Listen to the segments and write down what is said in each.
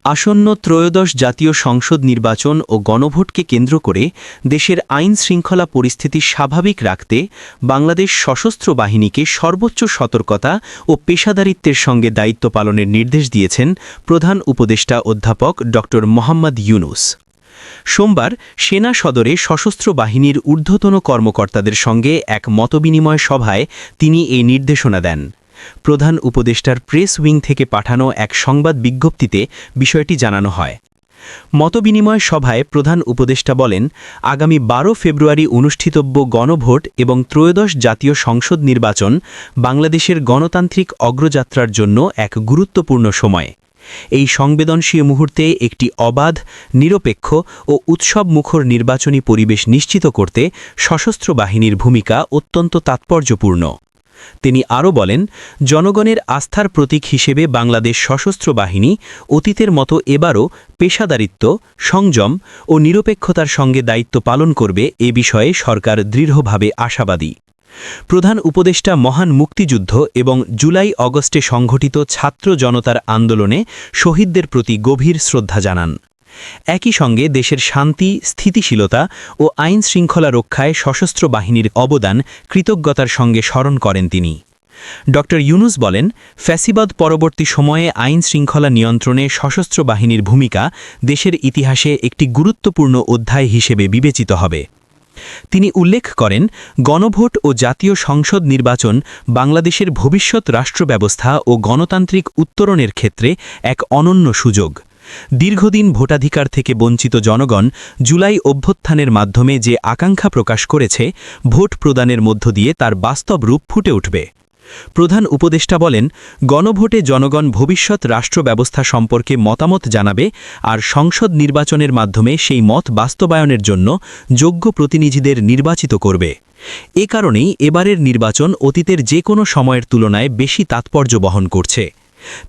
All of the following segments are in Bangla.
আসন্ন ত্রয়োদশ জাতীয় সংসদ নির্বাচন ও গণভোটকে কেন্দ্র করে দেশের আইন শৃঙ্খলা পরিস্থিতি স্বাভাবিক রাখতে বাংলাদেশ সশস্ত্র বাহিনীকে সর্বোচ্চ সতর্কতা ও পেশাদারিত্বের সঙ্গে দায়িত্ব পালনের নির্দেশ দিয়েছেন প্রধান উপদেষ্টা অধ্যাপক ড. মোহাম্মদ ইউনুস। সোমবার সেনা সদরে সশস্ত্র বাহিনীর ঊর্ধ্বতন কর্মকর্তাদের সঙ্গে এক মতবিনিময় সভায় তিনি এই নির্দেশনা দেন। প্রধান উপদেষ্টার প্রেস উইং থেকে পাঠানো এক সংবাদ বিজ্ঞপ্তিতে বিষয়টি জানানো হয়। মতবিনিময় সভায় প্রধান উপদেষ্টা বলেন, আগামী 12 ফেব্রুয়ারি অনুষ্ঠিতব্য গণভোট এবং ত্রয়োদশ জাতীয় সংসদ নির্বাচন বাংলাদেশের গণতান্ত্রিক অগ্রযাত্রার জন্য এক গুরুত্বপূর্ণ সময়। এই সংবেদনশীল মুহূর্তে একটি অবাধ, নিরপেক্ষ ও উৎসবমুখর নির্বাচনী পরিবেশ নিশ্চিত করতে সশস্ত্র বাহিনীর ভূমিকা অত্যন্ত তাৎপর্যপূর্ণ। তিনি আরও বলেন, জনগণের আস্থার প্রতীক হিসেবে বাংলাদেশ সশস্ত্র বাহিনী অতীতের মতো এবারও পেশাদারিত্ব, সংযম ও নিরপেক্ষতার সঙ্গে দায়িত্ব পালন করবে এ বিষয়ে সরকার দৃঢ়ভাবে আশাবাদী। প্রধান উপদেষ্টা মহান মুক্তিযুদ্ধ এবং জুলাই-অগস্টে সংঘটিত ছাত্র জনতার আন্দোলনে শহীদদের প্রতি গভীর শ্রদ্ধা জানান। একই সঙ্গে দেশের শান্তি, স্থিতিশীলতা ও আইন শৃঙ্খলা রক্ষায় সশস্ত্র বাহিনীর অবদান কৃতজ্ঞতার সঙ্গে স্মরণ করেন তিনি। ড. ইউনুস বলেন, ফ্যাসিবাদ পরবর্তী সময়ে আইন শৃঙ্খলা নিয়ন্ত্রণে সশস্ত্র বাহিনীর ভূমিকা দেশের ইতিহাসে একটি গুরুত্বপূর্ণ অধ্যায় হিসেবে বিবেচিত হবে। তিনি উল্লেখ করেন, গণভোট ও জাতীয় সংসদ নির্বাচন বাংলাদেশের ভবিষ্যৎ রাষ্ট্রব্যবস্থা ও গণতান্ত্রিক উত্তরণের ক্ষেত্রে এক অনন্য সুযোগ। দীর্ঘদিন ভোটাধিকার থেকে বঞ্চিত জনগণ জুলাই অভ্যুত্থানের মাধ্যমে যে আকাঙ্ক্ষা প্রকাশ করেছে, ভোট প্রদানের মধ্য দিয়ে তার বাস্তব রূপ ফুটে উঠবে। প্রধান উপদেষ্টা বলেন, গণভোটে জনগণ ভবিষ্যৎ রাষ্ট্র ব্যবস্থা সম্পর্কে মতামত জানাবে আর সংসদ নির্বাচনের মাধ্যমে সেই মত বাস্তবায়নের জন্য যোগ্য প্রতিনিধিদের নির্বাচিত করবে। এ কারণেই এবারের নির্বাচন অতীতের যে কোনো সময়ের তুলনায় বেশি তাৎপর্য বহন করছে।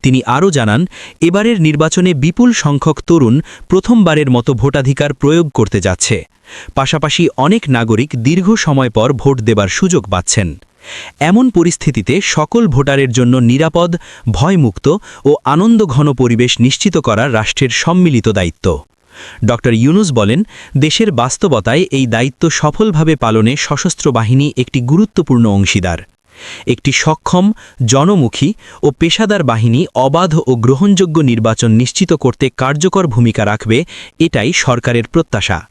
তিনি আরও জানান, এবারের নির্বাচনে বিপুল সংখ্যক তরুণ প্রথমবারের মতো ভোটাধিকার প্রয়োগ করতে যাচ্ছে। পাশাপাশি অনেক নাগরিক দীর্ঘ সময় পর ভোট দেবার সুযোগ পাচ্ছেন। এমন পরিস্থিতিতে সকল ভোটারের জন্য নিরাপদ, ভয়মুক্ত ও আনন্দঘন পরিবেশ নিশ্চিত করা রাষ্ট্রের সম্মিলিত দায়িত্ব। ড. ইউনুস বলেন, দেশের বাস্তবতায় এই দায়িত্ব সফলভাবে পালনে সশস্ত্র বাহিনী একটি গুরুত্বপূর্ণ অংশীদার। একটি সক্ষম, জনমুখী ও পেশাদার বাহিনী অবাধ ও গ্রহণযোগ্য নির্বাচন নিশ্চিত করতে কার্যকর ভূমিকা রাখবে, এটাই সরকারের প্রত্যাশা।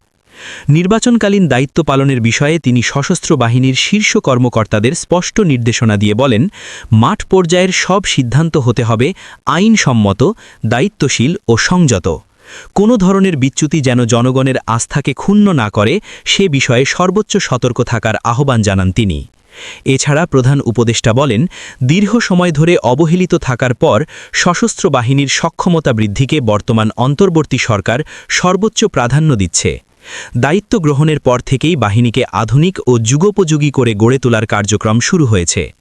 নির্বাচনকালীন দায়িত্ব পালনের বিষয়ে তিনি সশস্ত্র বাহিনীর শীর্ষ কর্মকর্তাদের স্পষ্ট নির্দেশনা দিয়ে বলেন, মাঠ পর্যায়ের সব সিদ্ধান্ত হতে হবে আইনসম্মত, দায়িত্বশীল ও সংযত। কোনো ধরনের বিচ্যুতি যেন জনগণের আস্থাকে ক্ষুণ্ণ না করে, সে বিষয়ে সর্বোচ্চ সতর্ক থাকার আহ্বান জানান তিনি। এছাড়া প্রধান উপদেষ্টা বলেন, দীর্ঘ সময় ধরে অবহেলিত থাকার পর সশস্ত্র বাহিনীর সক্ষমতা বৃদ্ধিকে বর্তমান অন্তর্বর্তী সরকার সর্বোচ্চ প্রাধান্য দিচ্ছে। দায়িত্ব গ্রহণের পর থেকেই বাহিনীকে আধুনিক ও যুগোপযোগী করে গড়ে তোলার কার্যক্রম শুরু হয়েছে।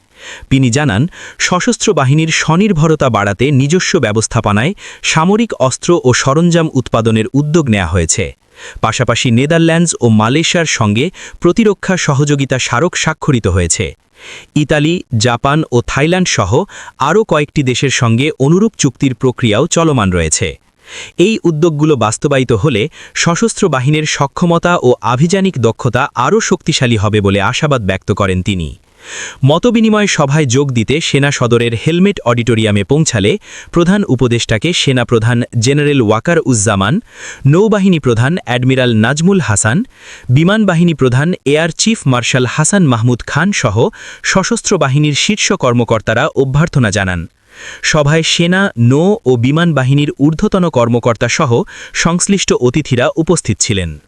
তিনি জানান, সশস্ত্র বাহিনীর স্বনির্ভরতা বাড়াতে নিজস্ব ব্যবস্থাপনায় সামরিক অস্ত্র ও সরঞ্জাম উৎপাদনের উদ্যোগ নেওয়া হয়েছে। পাশাপাশি নেদারল্যান্ডস ও মালয়েশিয়ার সঙ্গে প্রতিরক্ষা সহযোগিতা স্মারক স্বাক্ষরিত হয়েছে। ইতালি, জাপান ও থাইল্যান্ড সহ আরও কয়েকটি দেশের সঙ্গে অনুরূপ চুক্তির প্রক্রিয়াও চলমান রয়েছে। এই উদ্যোগগুলো বাস্তবায়িত হলে সশস্ত্র বাহিনীর সক্ষমতা ও আভিযানিক দক্ষতা আরও শক্তিশালী হবে বলে আশাবাদ ব্যক্ত করেন তিনি। মতবিনিময় সভায় যোগ দিতে সেনা সদরের হেলমেট অডিটোরিয়ামে পৌঁছালে প্রধান উপদেষ্টাকে সেনাপ্রধান জেনারেল ওয়াকার উজ্জামান, নৌবাহিনী প্রধান অ্যাডমিরাল নাজমুল হাসান, বিমান বাহিনী প্রধান air chief marshal Hasan Mahmud Khan সহ সশস্ত্র বাহিনীর শীর্ষ কর্মকর্তারা অভ্যর্থনা জানান। সভায় সেনা, নৌ ও বিমান বাহিনীর ঊর্ধ্বতন কর্মকর্তা সহ সংশ্লিষ্ট অতিথিরা উপস্থিত ছিলেন।